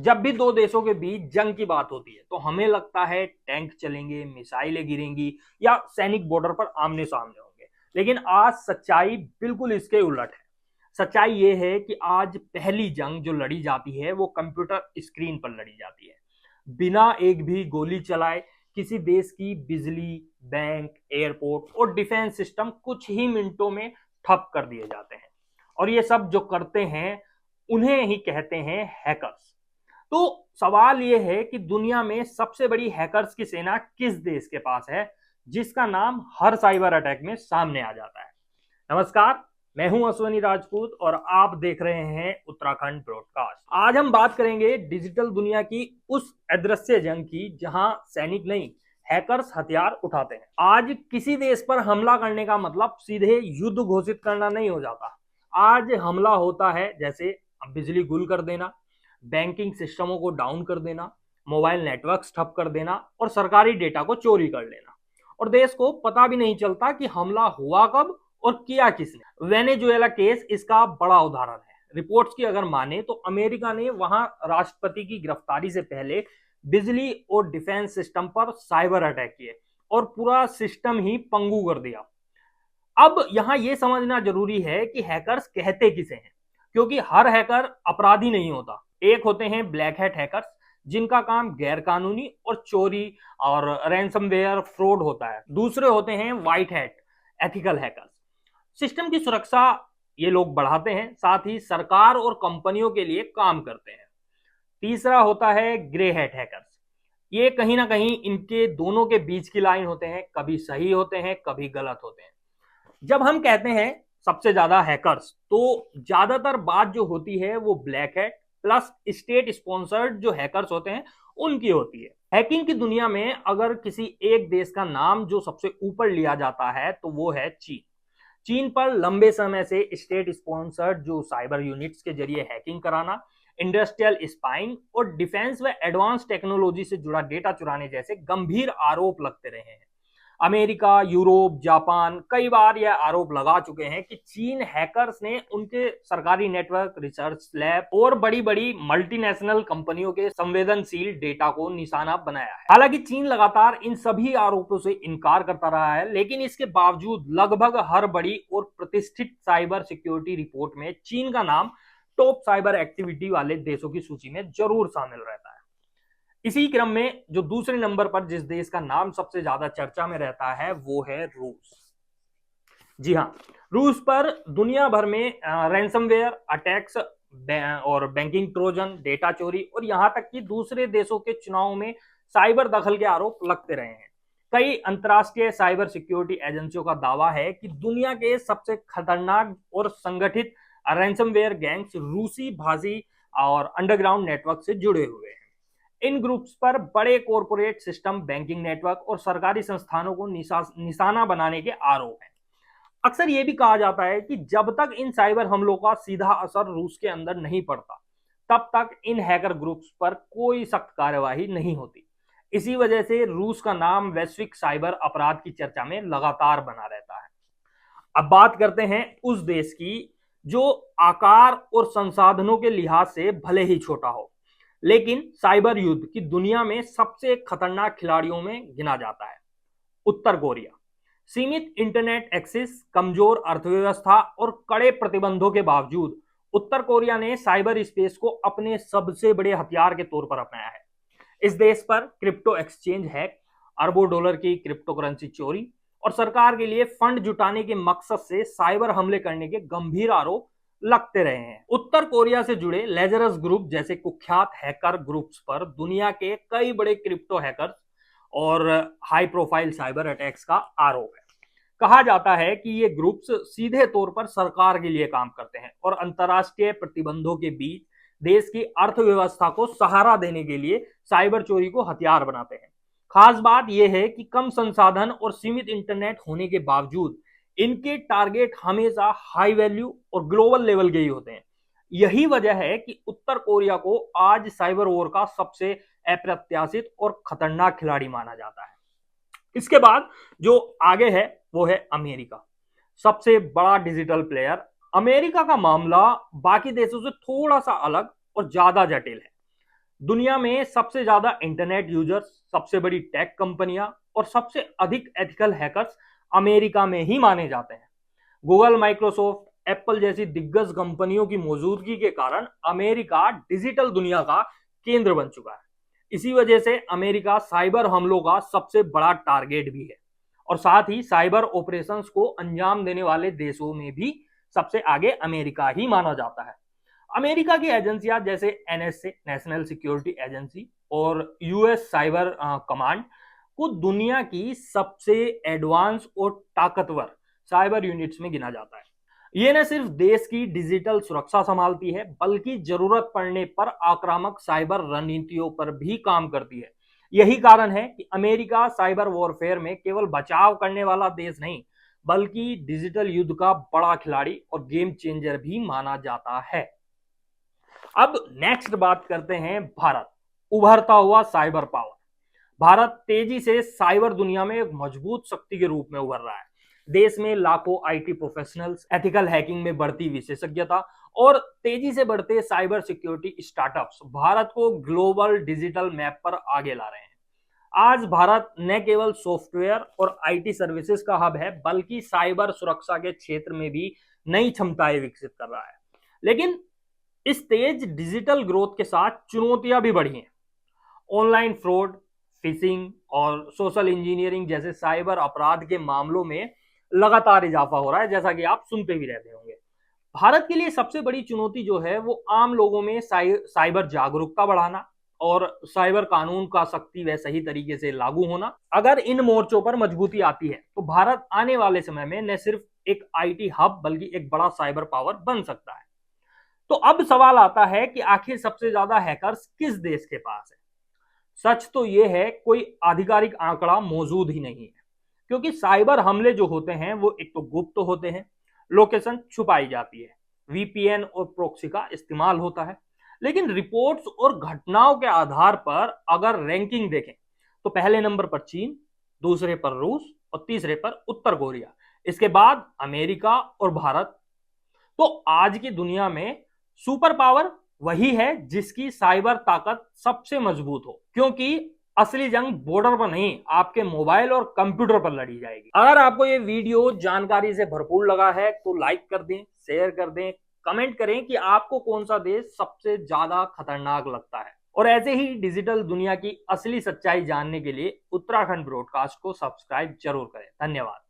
जब भी दो देशों के बीच जंग की बात होती है तो हमें लगता है टैंक चलेंगे, मिसाइलें गिरेंगी या सैनिक बॉर्डर पर आमने सामने होंगे। लेकिन आज सच्चाई बिल्कुल इसके उलट है। सच्चाई ये है कि आज पहली जंग जो लड़ी जाती है वो कंप्यूटर स्क्रीन पर लड़ी जाती है। बिना एक भी गोली चलाए किसी देश की बिजली, बैंक, एयरपोर्ट और डिफेंस सिस्टम कुछ ही मिनटों में ठप कर दिए जाते हैं। और ये सब जो करते हैं उन्हें ही कहते हैं हैकर्स। तो सवाल यह है कि दुनिया में सबसे बड़ी हैकर्स की सेना किस देश के पास है जिसका नाम हर साइबर अटैक में सामने आ जाता है। नमस्कार, मैं हूं अश्वनी राजपूत और आप देख रहे हैं उत्तराखंड ब्रॉडकास्ट। आज हम बात करेंगे डिजिटल दुनिया की उस अदृश्य जंग की जहां सैनिक नहीं, हैकर्स हथियार उठाते हैं। आज किसी देश पर हमला करने का मतलब सीधे युद्ध घोषित करना नहीं हो जाता। आज हमला होता है जैसे बिजली गुल कर देना, बैंकिंग सिस्टमों को डाउन कर देना, मोबाइल नेटवर्क्स ठप कर देना और सरकारी डेटा को चोरी कर लेना। और देश को पता भी नहीं चलता कि हमला हुआ कब और किया किसने। वेनेजुएला केस इसका बड़ा उदाहरण है। रिपोर्ट्स की अगर माने तो अमेरिका ने वहां राष्ट्रपति की गिरफ्तारी से पहले बिजली और डिफेंस सिस्टम पर साइबर अटैक किए और पूरा सिस्टम ही पंगु कर दिया। अब यहां यह समझना जरूरी है कि हैकर्स कहते किसे हैं, क्योंकि हर हैकर अपराधी नहीं होता। एक होते हैं ब्लैक हैट हैकर्स जिनका काम गैर कानूनी और चोरी और रैंसमवेयर फ्रॉड होता है। दूसरे होते हैं white hat ethical hackers, system की सुरक्षा ये लोग बढ़ाते हैं, साथ ही सरकार और कंपनियों के लिए काम करते हैं। तीसरा होता है ग्रे हैट हैकर्स। ये कहीं ना कहीं इनके दोनों के बीच की लाइन होते हैं, कभी सही होते हैं कभी गलत होते हैं। जब हम कहते हैं सबसे ज्यादा हैकर्स तो ज्यादातर बात जो होती है वो black hat plus state sponsored जो हैकर्स होते हैं उनकी होती है। हैकिंग की दुनिया में अगर किसी एक देश का नाम जो सबसे ऊपर लिया जाता है तो वो है चीन। चीन पर लंबे समय से स्टेट स्पॉन्सर्ड जो साइबर यूनिट्स के जरिए हैकिंग कराना, इंडस्ट्रियल स्पाइंग और डिफेंस व एडवांस टेक्नोलॉजी से जुड़ा डेटा चुराने जैसे गंभीर आरोप लगते रहे हैं। अमेरिका, यूरोप, जापान कई बार यह आरोप लगा चुके हैं कि चीन हैकर्स ने उनके सरकारी नेटवर्क, रिसर्च लैब और बड़ी बड़ी मल्टीनेशनल कंपनियों के संवेदनशील डेटा को निशाना बनाया है। हालांकि चीन लगातार इन सभी आरोपों से इनकार करता रहा है, लेकिन इसके बावजूद लगभग हर बड़ी और प्रतिष्ठित साइबर सिक्योरिटी रिपोर्ट में चीन का नाम टॉप साइबर एक्टिविटी वाले देशों की सूची में जरूर शामिल रहता है। इसी क्रम में जो दूसरे नंबर पर जिस देश का नाम सबसे ज्यादा चर्चा में रहता है वो है रूस। जी हाँ, रूस पर दुनिया भर में रैंसमवेयर अटैक्स और बैंकिंग ट्रोजन, डेटा चोरी और यहां तक कि दूसरे देशों के चुनाव में साइबर दखल के आरोप लगते रहे हैं। कई अंतरराष्ट्रीय साइबर सिक्योरिटी एजेंसियों का दावा है कि दुनिया के सबसे खतरनाक और संगठित रैंसमवेयर गैंग्स रूसी भाषी और अंडरग्राउंड नेटवर्क से जुड़े हुए हैं। इन ग्रुप्स पर बड़े कॉरपोरेट सिस्टम, बैंकिंग नेटवर्क और सरकारी संस्थानों को निशाना बनाने के आरोप हैं। अक्सर यह भी कहा जाता है कि जब तक इन साइबर हमलों का सीधा असर रूस के अंदर नहीं पड़ता तब तक इन हैकर ग्रुप्स पर कोई सख्त कार्यवाही नहीं होती। इसी वजह से रूस का नाम वैश्विक साइबर अपराध की चर्चा में लगातार बना रहता है। अब बात करते हैं उस देश की जो आकार और संसाधनों के लिहाज से भले ही छोटा हो, लेकिन साइबर युद्ध की दुनिया में सबसे खतरनाक खिलाड़ियों में गिना जाता है। उत्तर कोरिया। सीमित इंटरनेट एक्सेस, कमजोर अर्थव्यवस्था और कड़े प्रतिबंधों के बावजूद उत्तर कोरिया ने साइबर स्पेस को अपने सबसे बड़े हथियार के तौर पर अपनाया है। इस देश पर क्रिप्टो एक्सचेंज हैक, अरबों डॉलर की क्रिप्टो करेंसी चोरी और सरकार के लिए फंड जुटाने के मकसद से साइबर हमले करने के गंभीर आरोप लगते रहे हैं। उत्तर कोरिया से जुड़े लेजरस ग्रुप जैसे कुख्यात हैकर ग्रुप्स पर दुनिया के कई बड़े क्रिप्टो हैकर्स और हाई प्रोफाइल साइबर अटैक्स का आरोप है। कहा जाता है कि ये ग्रुप्स सीधे तौर पर सरकार के लिए काम करते हैं और अंतर्राष्ट्रीय प्रतिबंधों के बीच देश की अर्थव्यवस्था को सहारा देने के लिए साइबर चोरी को हथियार बनाते हैं। खास बात यह है कि कम संसाधन और सीमित इंटरनेट होने के बावजूद इनके टारगेट हमेशा हाई वैल्यू और ग्लोबल लेवल के ही होते हैं। यही वजह है कि उत्तर कोरिया को आज साइबर वॉर का सबसे अप्रत्याशित और खतरनाक खिलाड़ी माना जाता है। इसके बाद जो आगे है वो है अमेरिका, सबसे बड़ा डिजिटल प्लेयर। अमेरिका का मामला बाकी देशों से थोड़ा सा अलग और ज्यादा जटिल है। दुनिया में सबसे ज्यादा इंटरनेट यूजर्स, सबसे बड़ी टेक कंपनियां और सबसे अधिक एथिकल हैकर्स अमेरिका में ही माने जाते हैं। गूगल, माइक्रोसॉफ्ट, एप्पल जैसी दिग्गज कंपनियों की मौजूदगी के कारण अमेरिका डिजिटल दुनिया का केंद्र बन चुका है। इसी वजह से अमेरिका साइबर हमलों का सबसे बड़ा टारगेट भी है और साथ ही साइबर ऑपरेशंस को अंजाम देने वाले देशों में भी सबसे आगे अमेरिका ही माना जाता है। अमेरिका की एजेंसियां जैसे एनएसए, नेशनल सिक्योरिटी एजेंसी, और यूएस साइबर कमांड को दुनिया की सबसे एडवांस और ताकतवर साइबर यूनिट्स में गिना जाता है। ये न सिर्फ देश की डिजिटल सुरक्षा संभालती है, बल्कि जरूरत पड़ने पर आक्रामक साइबर रणनीतियों पर भी काम करती है। यही कारण है कि अमेरिका साइबर वॉरफेयर में केवल बचाव करने वाला देश नहीं, बल्कि डिजिटल युद्ध का बड़ा खिलाड़ी और गेम चेंजर भी माना जाता है। अब नेक्स्ट बात करते हैं भारत, उभरता हुआ साइबर पावर। भारत तेजी से साइबर दुनिया में एक मजबूत शक्ति के रूप में उभर रहा है। देश में लाखों आईटी प्रोफेशनल्स, एथिकल हैकिंग में बढ़ती विशेषज्ञता और तेजी से बढ़ते साइबर सिक्योरिटी स्टार्टअप्स भारत को ग्लोबल डिजिटल मैप पर आगे ला रहे हैं। आज भारत न केवल सॉफ्टवेयर और आईटी सर्विसेज का हब है, बल्कि साइबर सुरक्षा के क्षेत्र में भी नई क्षमताएं विकसित कर रहा है। लेकिन इस तेज डिजिटल ग्रोथ के साथ चुनौतियां भी बढ़ी हैं। ऑनलाइन फ्रॉड, फिशिंग और सोशल इंजीनियरिंग जैसे साइबर अपराध के मामलों में लगातार इजाफा हो रहा है, जैसा कि आप सुनते भी रहते होंगे। भारत के लिए सबसे बड़ी चुनौती जो है वो आम लोगों में साइबर जागरूकता बढ़ाना और साइबर कानून का सख्ती व सही तरीके से लागू होना। अगर इन मोर्चों पर मजबूती आती है तो भारत आने वाले समय में न सिर्फ एक आईटी हब बल्कि एक बड़ा साइबर पावर बन सकता है। तो अब सवाल आता है कि आखिर सबसे ज्यादा हैकर्स किस देश के पास है। सच तो यह है, कोई आधिकारिक आंकड़ा मौजूद ही नहीं है, क्योंकि साइबर हमले जो होते हैं वो एक तो गुप्त होते हैं, लोकेशन छुपाई जाती है, वीपीएन और प्रॉक्सी का इस्तेमाल होता है। लेकिन रिपोर्ट्स और घटनाओं के आधार पर अगर रैंकिंग देखें तो पहले नंबर पर चीन, दूसरे पर रूस और तीसरे पर उत्तर कोरिया, इसके बाद अमेरिका और भारत। तो आज की दुनिया में सुपर पावर वही है जिसकी साइबर ताकत सबसे मजबूत हो, क्योंकि असली जंग बॉर्डर पर नहीं, आपके मोबाइल और कंप्यूटर पर लड़ी जाएगी। अगर आपको ये वीडियो जानकारी से भरपूर लगा है तो लाइक कर दें, शेयर कर दें, कमेंट करें कि आपको कौन सा देश सबसे ज्यादा खतरनाक लगता है। और ऐसे ही डिजिटल दुनिया की असली सच्चाई जानने के लिए उत्तराखंड ब्रॉडकास्ट को सब्सक्राइब जरूर करें। धन्यवाद।